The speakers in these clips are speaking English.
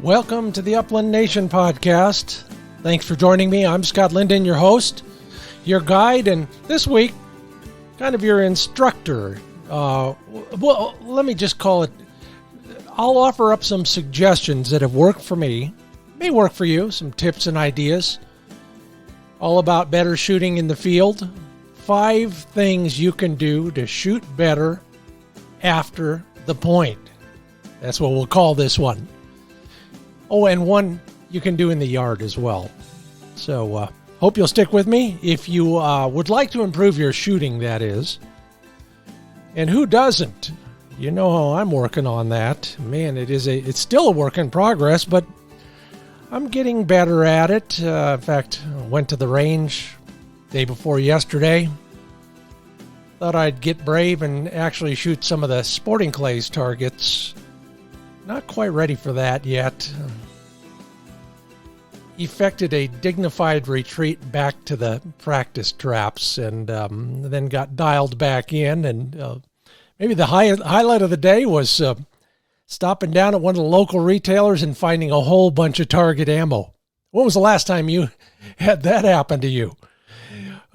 Welcome to the Upland Nation podcast. Thanks for joining me. I'm Scott Linden, your host, your guide, and this week, kind of your instructor. Well, let me just call it, I'll offer up some suggestions that have worked for me, may work for you, some tips and ideas, all about better shooting in the field. 5 things you can do to shoot better after the point. That's what we'll call this one. Oh, and one you can do in the yard as well. So, hope you'll stick with me if you would like to improve your shooting, that is. And who doesn't? You know how I'm working on that. Man, it's still a work in progress, but I'm getting better at it. In fact, I went to the range day before yesterday. Thought I'd get brave and actually shoot some of the sporting clays targets. Not quite ready for that yet. Effected a dignified retreat back to the practice traps and then got dialed back in. And maybe the highlight of the day was stopping down at one of the local retailers and finding a whole bunch of target ammo. When was the last time you had that happen to you?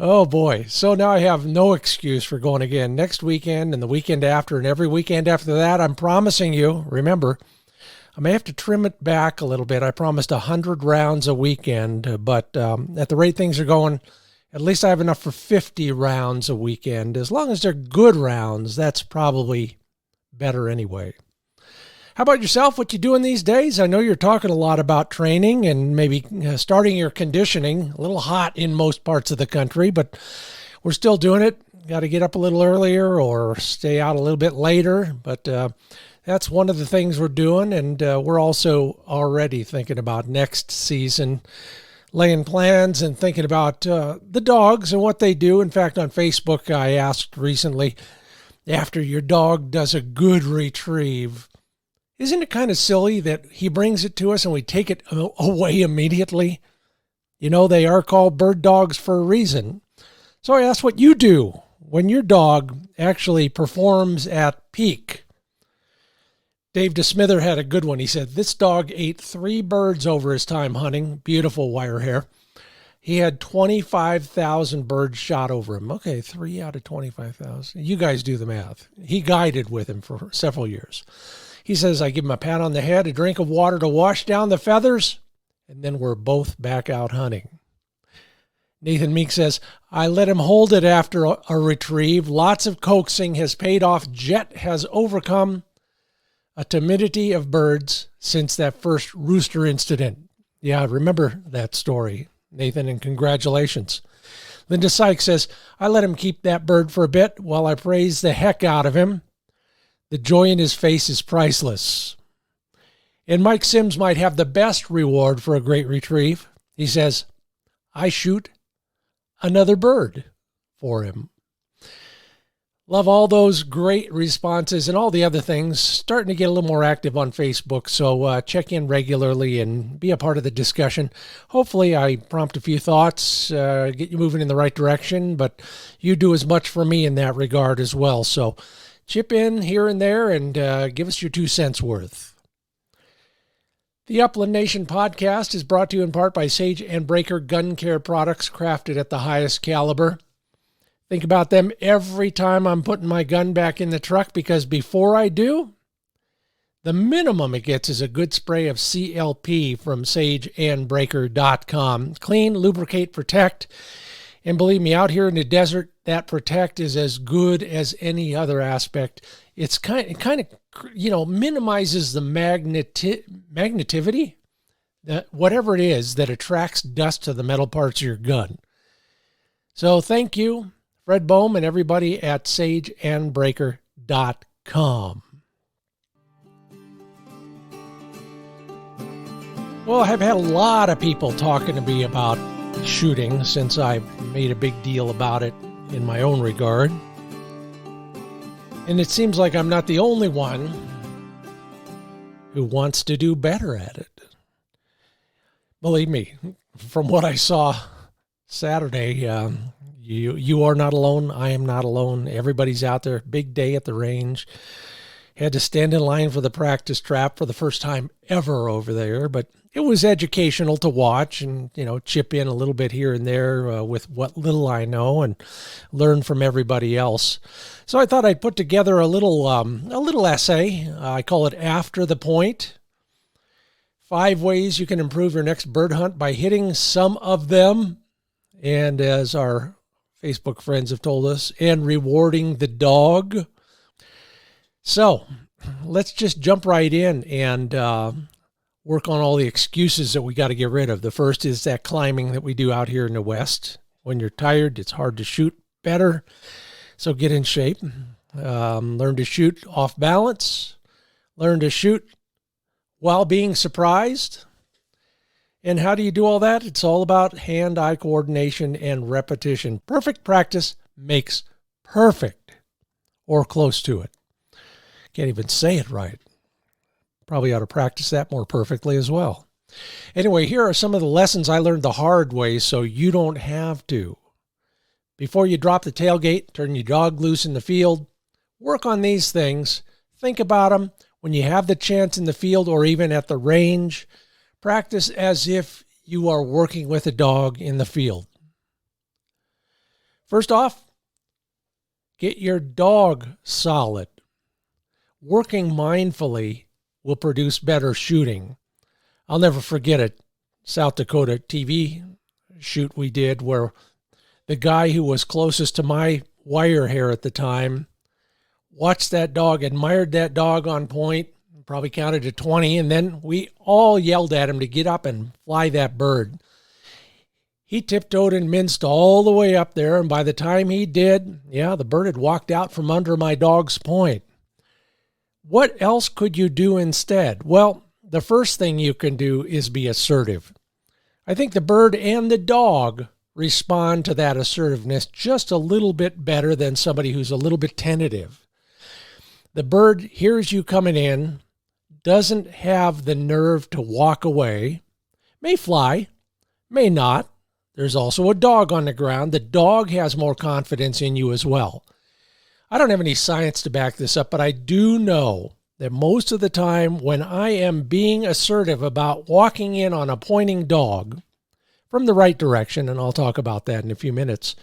Oh boy. So now I have no excuse for going again next weekend and the weekend after and every weekend after that. I'm promising you, remember, I may have to trim it back a little bit. I promised 100 rounds a weekend, but at the rate things are going, at least I have enough for 50 rounds a weekend. As long as they're good rounds, that's probably better anyway. How about yourself? What you doing these days? I know you're talking a lot about training and maybe starting your conditioning. A little hot in most parts of the country, but we're still doing it. Got to get up a little earlier or stay out a little bit later, but that's one of the things we're doing, and we're also already thinking about next season, laying plans and thinking about the dogs and what they do. In fact, on Facebook, I asked recently, after your dog does a good retrieve, isn't it kind of silly that he brings it to us and we take it away immediately? You know, they are called bird dogs for a reason. So I asked what you do when your dog actually performs at peak. Dave DeSmither had a good one. He said, this dog ate 3 birds over his time hunting. Beautiful wire hair. He had 25,000 birds shot over him. Okay, 3 out of 25,000. You guys do the math. He guided with him for several years. He says, I give him a pat on the head, a drink of water to wash down the feathers, and then we're both back out hunting. Nathan Meek says, I let him hold it after a retrieve. Lots of coaxing has paid off. Jet has overcome a timidity of birds since that first rooster incident. Yeah, I remember that story, Nathan, and congratulations. Linda Sykes says, I let him keep that bird for a bit while I praise the heck out of him. The joy in his face is priceless. And Mike Sims might have the best reward for a great retrieve. He says, I shoot another bird for him. Love all those great responses and all the other things. Starting to get a little more active on Facebook, so check in regularly and be a part of the discussion. Hopefully I prompt a few thoughts, get you moving in the right direction, but you do as much for me in that regard as well. So chip in here and there and give us your 2 cents worth. The Upland Nation podcast is brought to you in part by Sage and Breaker Gun Care products crafted at the highest caliber. Think about them every time I'm putting my gun back in the truck, because before I do, the minimum it gets is a good spray of CLP from sageandbreaker.com. Clean, lubricate, protect. And believe me, out here in the desert, that protect is as good as any other aspect. It kind of minimizes the magnetivity, whatever it is that attracts dust to the metal parts of your gun. So thank you, Fred Bohm, and everybody at sageandbreaker.com. Well, I've had a lot of people talking to me about shooting since I made a big deal about it in my own regard. And it seems like I'm not the only one who wants to do better at it. Believe me, from what I saw Saturday, you are not alone. I am not alone. Everybody's out there. Big day at the range. Had to stand in line for the practice trap for the first time ever over there, but it was educational to watch and, chip in a little bit here and there with what little I know and learn from everybody else. So I thought I'd put together a little essay. I call it After the Point. 5 ways you can improve your next bird hunt by hitting some of them. And as our Facebook friends have told us, and rewarding the dog. So let's just jump right in and work on all the excuses that we got to get rid of. The first is that climbing that we do out here in the West. When you're tired, it's hard to shoot better. So get in shape. Learn to shoot off balance. Learn to shoot while being surprised. And how do you do all that? It's all about hand-eye coordination and repetition. Perfect practice makes perfect, or close to it. Can't even say it right. Probably ought to practice that more perfectly as well. Anyway, here are some of the lessons I learned the hard way so you don't have to. Before you drop the tailgate, turn your dog loose in the field. Work on these things. Think about them when you have the chance in the field or even at the range. Practice as if you are working with a dog in the field. First off, get your dog solid. Working mindfully will produce better shooting. I'll never forget it. South Dakota TV shoot we did where the guy who was closest to my wire hair at the time watched that dog, admired that dog on point, probably counted to 20, and then we all yelled at him to get up and fly that bird. He tiptoed and minced all the way up there, and by the time he did, the bird had walked out from under my dog's point. What else could you do instead? Well, the first thing you can do is be assertive. I think the bird and the dog respond to that assertiveness just a little bit better than somebody who's a little bit tentative. The bird hears you coming in, doesn't have the nerve to walk away, may fly, may not. There's also a dog on the ground. The dog has more confidence in you as well. I don't have any science to back this up, but I do know that most of the time when I am being assertive about walking in on a pointing dog from the right direction, and I'll talk about that in a few minutes,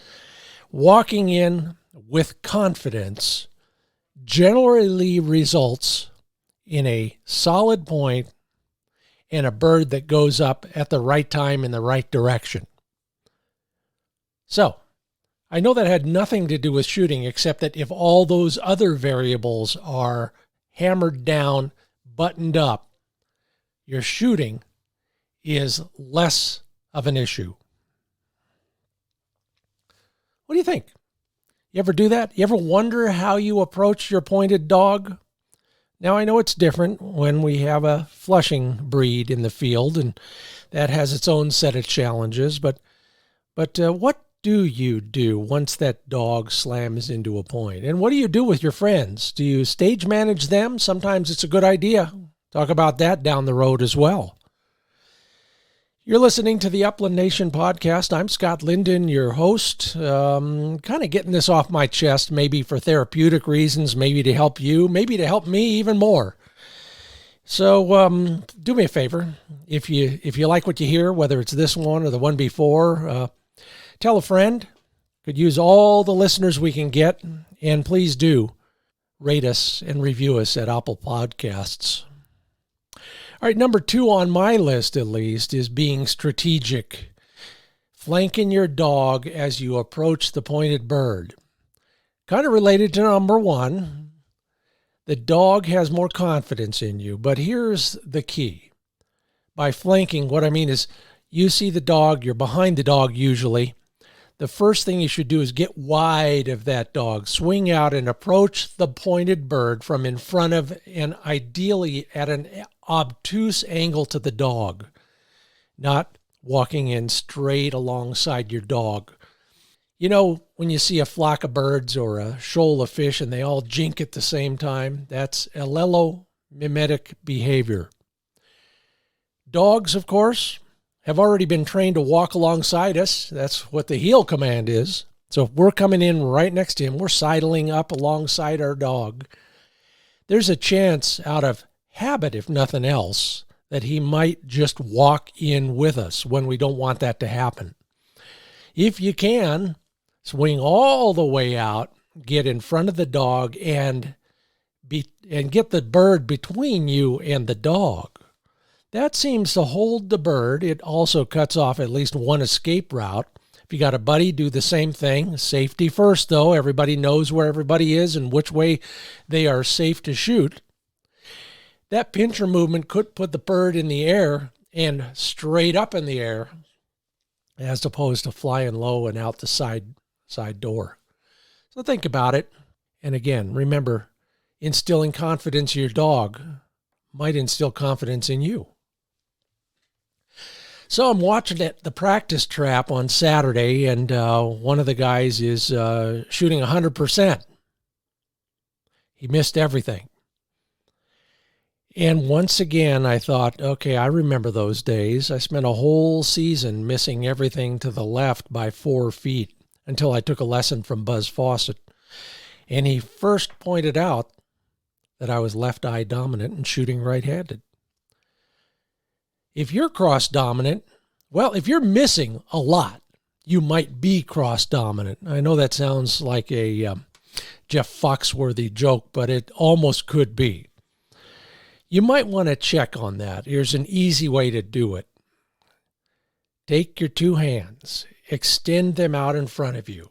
walking in with confidence generally results in a solid point and a bird that goes up at the right time in the right direction. So, I know that had nothing to do with shooting, except that if all those other variables are hammered down, buttoned up, your shooting is less of an issue. What do you think? You ever do that? You ever wonder how you approach your pointed dog? Now, I know it's different when we have a flushing breed in the field, and that has its own set of challenges, but what do you do once that dog slams into a point? And what do you do with your friends? Do you stage manage them? Sometimes it's a good idea. Talk about that down the road as well. You're listening to the Upland Nation podcast. I'm Scott Linden, your host. Kind of getting this off my chest, maybe for therapeutic reasons, maybe to help you, maybe to help me even more. So do me a favor. If you like what you hear, whether it's this one or the one before, tell a friend. Could use all the listeners we can get. And please do rate us and review us at Apple Podcasts. All right, number 2 on my list, at least, is being strategic. Flanking your dog as you approach the pointed bird. Kind of related to number 1. The dog has more confidence in you, but here's the key. By flanking, what I mean is you see the dog, you're behind the dog usually. The first thing you should do is get wide of that dog. Swing out and approach the pointed bird from in front of and ideally at an obtuse angle to the dog, not walking in straight alongside your dog. You know, when you see a flock of birds or a shoal of fish and they all jink at the same time, that's allelo-mimetic behavior. Dogs, of course, have already been trained to walk alongside us. That's what the heel command is. So if we're coming in right next to him, we're sidling up alongside our dog. there's a chance out of habit, if nothing else, that he might just walk in with us when we don't want that to happen. If you can, swing all the way out, get in front of the dog, and get the bird between you and the dog. That seems to hold the bird. It also cuts off at least one escape route. If you got a buddy, do the same thing. Safety first, though. Everybody knows where everybody is and which way they are safe to shoot. That pincher movement could put the bird in the air and straight up in the air, as opposed to flying low and out the side door. So think about it. And again, remember, instilling confidence in your dog might instill confidence in you. So I'm watching the practice trap on Saturday, and one of the guys is shooting 100%. He missed everything. And once again, I thought, okay, I remember those days. I spent a whole season missing everything to the left by 4 feet until I took a lesson from Buzz Fawcett. And he first pointed out that I was left-eye dominant and shooting right-handed. If you're cross-dominant, well, if you're missing a lot, you might be cross-dominant. I know that sounds like a Jeff Foxworthy joke, but it almost could be. You might want to check on that. Here's an easy way to do it. Take your 2 hands, extend them out in front of you.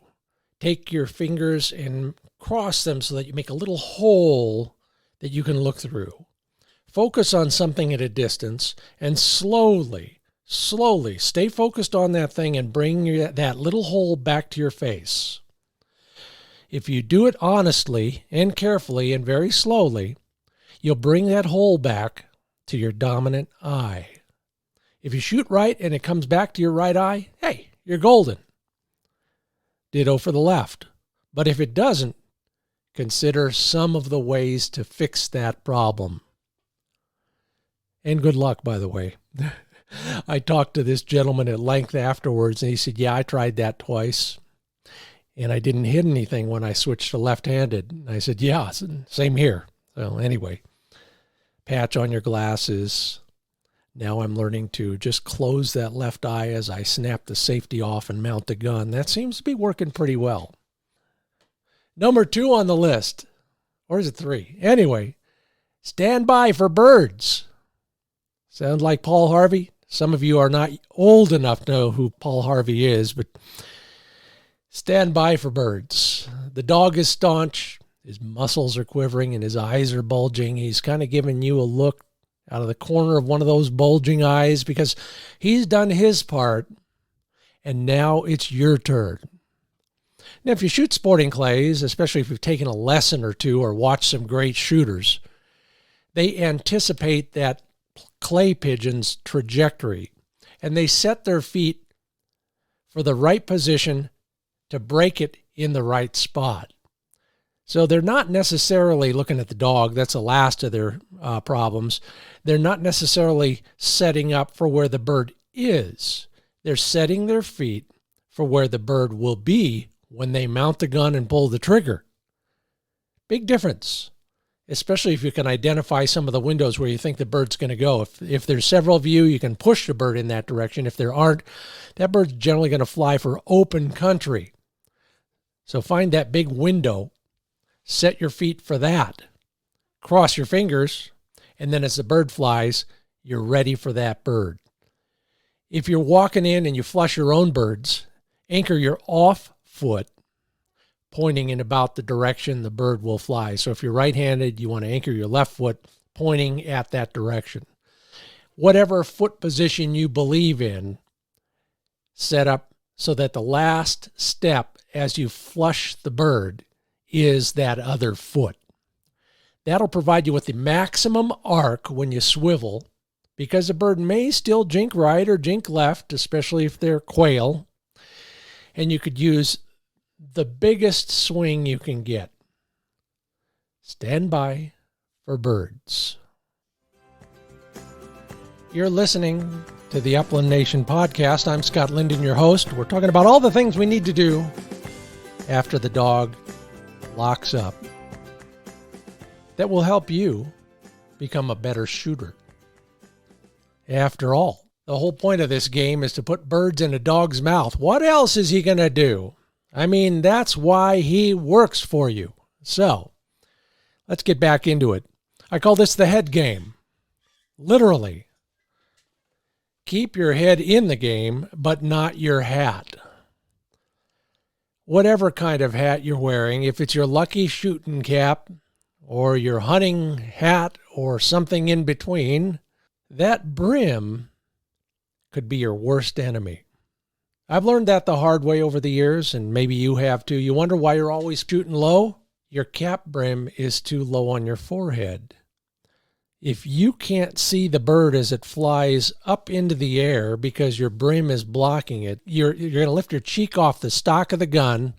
Take your fingers and cross them so that you make a little hole that you can look through. Focus on something at a distance and slowly, stay focused on that thing and bring that little hole back to your face. If you do it honestly and carefully and very slowly, you'll bring that hole back to your dominant eye. If you shoot right and it comes back to your right eye, hey, you're golden. Ditto for the left. But if it doesn't, consider some of the ways to fix that problem. And good luck, by the way. I talked to this gentleman at length afterwards, and he said, yeah, I tried that twice, and I didn't hit anything when I switched to left-handed. And I said, yeah, same here. So anyway, patch on your glasses. Now I'm learning to just close that left eye as I snap the safety off and mount the gun. That seems to be working pretty well. Number 2 on the list. Or is it 3? Anyway, stand by for birds. Sound like Paul Harvey? Some of you are not old enough to know who Paul Harvey is, but stand by for birds. The dog is staunch. His muscles are quivering and his eyes are bulging. He's kind of giving you a look out of the corner of one of those bulging eyes because he's done his part, and now it's your turn. Now, if you shoot sporting clays, especially if you've taken a lesson or two or watched some great shooters, they anticipate that clay pigeon's trajectory, and they set their feet for the right position to break it in the right spot. So they're not necessarily looking at the dog. That's the last of their problems. They're not necessarily setting up for where the bird is. They're setting their feet for where the bird will be when they mount the gun and pull the trigger. Big difference, especially if you can identify some of the windows where you think the bird's going to go. If there's several of you, you can push the bird in that direction. If there aren't, that bird's generally going to fly for open country. So find that big window, set your feet for that, cross your fingers, and then as the bird flies, you're ready for that bird. If you're walking in and you flush your own birds, anchor your off foot pointing in about the direction the bird will fly. So if you're right-handed, you want to anchor your left foot pointing at that direction. Whatever foot position you believe in, set up so that the last step as you flush the bird is that other foot. That'll provide you with the maximum arc when you swivel, because the bird may still jink right or jink left, especially if they're quail, and you could use the biggest swing you can get. Stand by for birds. You're listening to the Upland Nation podcast. I'm Scott Linden, your host. We're talking about all the things we need to do after the dog locks up. that will help you become a better shooter. After all, the whole point of this game is to put birds in a dog's mouth. What else is he going to do? I mean, that's why he works for you. So, let's get back into it. I call this the head game. Literally. Keep your head in the game, but not your hat. Whatever kind of hat you're wearing, if it's your lucky shooting cap or your hunting hat or something in between, that brim could be your worst enemy. I've learned that the hard way over the years, and maybe you have too. You wonder why you're always shooting low? Your cap brim is too low on your forehead. If you can't see the bird as it flies up into the air because your brim is blocking it, you're going to lift your cheek off the stock of the gun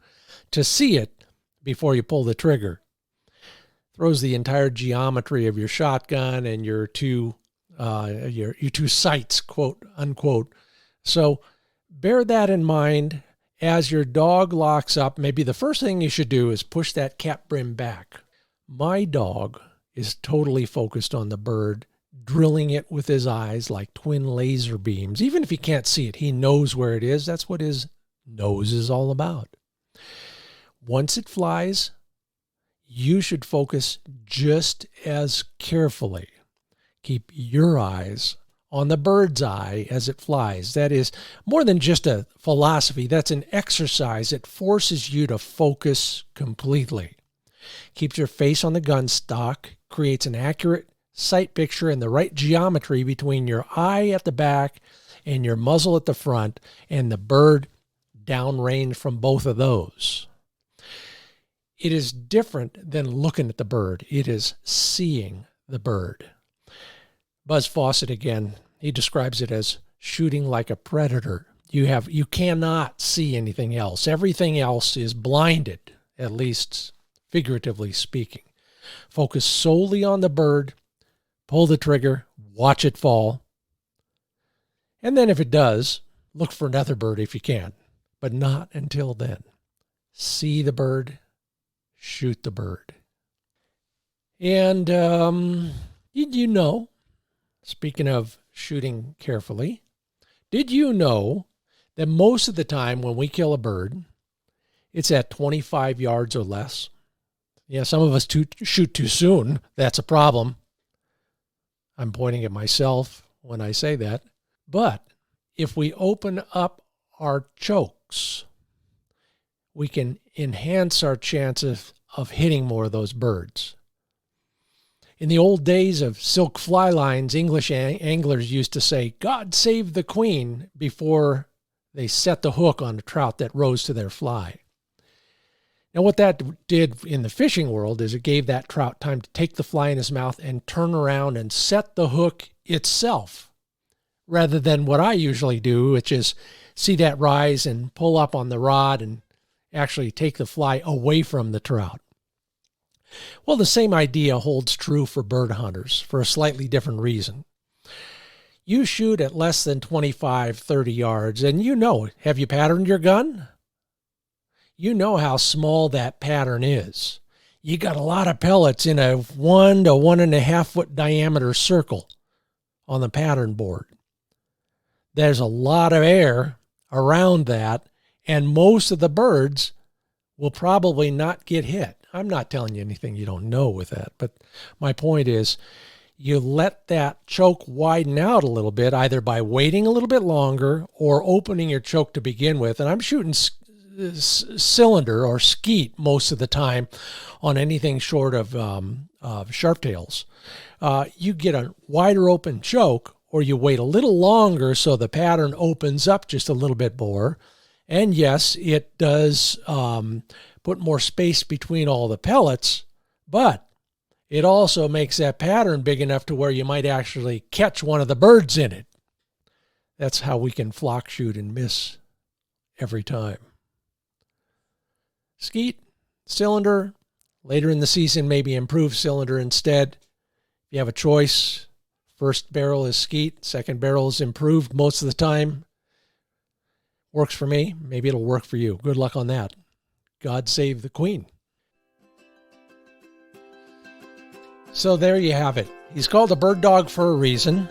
to see it before you pull the trigger. Throws the entire geometry of your shotgun and your two sights, quote unquote. So bear that in mind as your dog locks up. Maybe the first thing you should do is push that cap brim back. My dog is totally focused on the bird, drilling it with his eyes like twin laser beams. Even if he can't see it, he knows where it is. That's what his nose is all about. Once it flies, you should focus just as carefully. Keep your eyes on the bird's eye as it flies. That is more than just a philosophy. That's an exercise. It forces you to focus completely. Keeps your face on the gun stock, creates an accurate sight picture and the right geometry between your eye at the back and your muzzle at the front, and the bird downrange from both of those. It is different than looking at the bird. It is seeing the bird. Buzz Fawcett again, he describes it as shooting like a predator. You cannot see anything else. Everything else is blinded, at least figuratively speaking. Focus solely on the bird, pull the trigger, watch it fall. And then if it does, look for another bird if you can, but not until then. See the bird, shoot the bird. And did you know, speaking of shooting carefully, did you know that most of the time when we kill a bird, it's at 25 yards or less? Yeah, some of us shoot too soon. That's a problem. I'm pointing at myself when I say that. But if we open up our chokes, we can enhance our chances of hitting more of those birds. In the old days of silk fly lines, English anglers used to say, "God save the Queen," before they set the hook on a trout that rose to their fly. Now, what that did in the fishing world is it gave that trout time to take the fly in his mouth and turn around and set the hook itself, rather than what I usually do, which is see that rise and pull up on the rod and actually take the fly away from the trout. Well, the same idea holds true for bird hunters for a slightly different reason. You shoot at less than 25, 30 yards, and have you patterned your gun? You know how small that pattern is. You got a lot of pellets in a 1 to 1.5 foot diameter circle on the pattern board. There's a lot of air around that, and most of the birds will probably not get hit. I'm not telling you anything you don't know with that, but my point is you let that choke widen out a little bit, either by waiting a little bit longer or opening your choke to begin with. And I'm shooting cylinder or skeet most of the time on anything short of sharptails. You get a wider open choke, or you wait a little longer so the pattern opens up just a little bit more. And yes, it does put more space between all the pellets, but it also makes that pattern big enough to where you might actually catch one of the birds in it. That's how we can flock shoot and miss every time. Skeet, cylinder, later in the season, maybe improve cylinder instead. If you have a choice, first barrel is skeet, second barrel is improved most of the time. Works for me. Maybe it'll work for you. Good luck on that. God save the Queen. So there you have it. He's called a bird dog for a reason.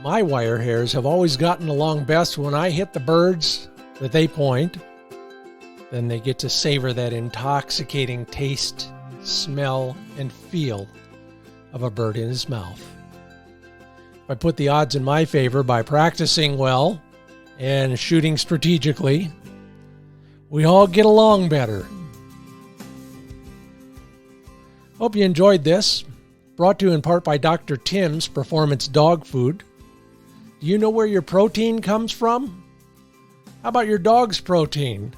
My wire hairs have always gotten along best when I hit the birds that they point. Then they get to savor that intoxicating taste, smell, and feel of a bird in his mouth. If I put the odds in my favor by practicing well and shooting strategically, we all get along better. Hope you enjoyed this. Brought to you in part by Dr. Tim's Performance Dog Food. Do you know where your protein comes from? How about your dog's protein?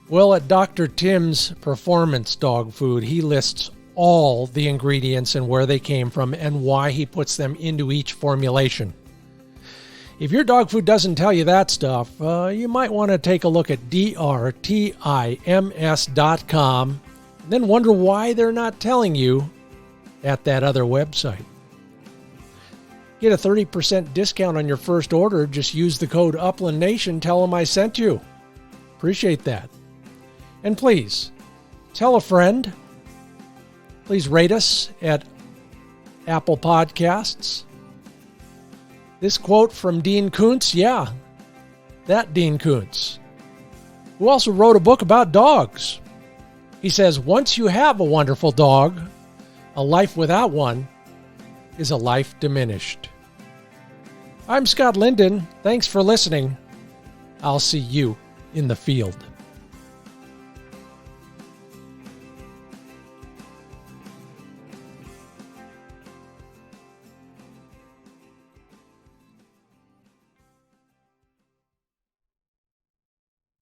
Well, at Dr. Tim's Performance Dog Food, he lists all the ingredients and where they came from and why he puts them into each formulation. If your dog food doesn't tell you that stuff, you might want to take a look at drtims.com and then wonder why they're not telling you at that other website. Get a 30% discount on your first order. Just use the code UplandNation. Tell them I sent you. Appreciate that. And please, tell a friend. Please rate us at Apple Podcasts. This quote from Dean Koontz, yeah, that Dean Koontz, who also wrote a book about dogs. He says, once you have a wonderful dog, a life without one is a life diminished. I'm Scott Linden. Thanks for listening. I'll see you in the field.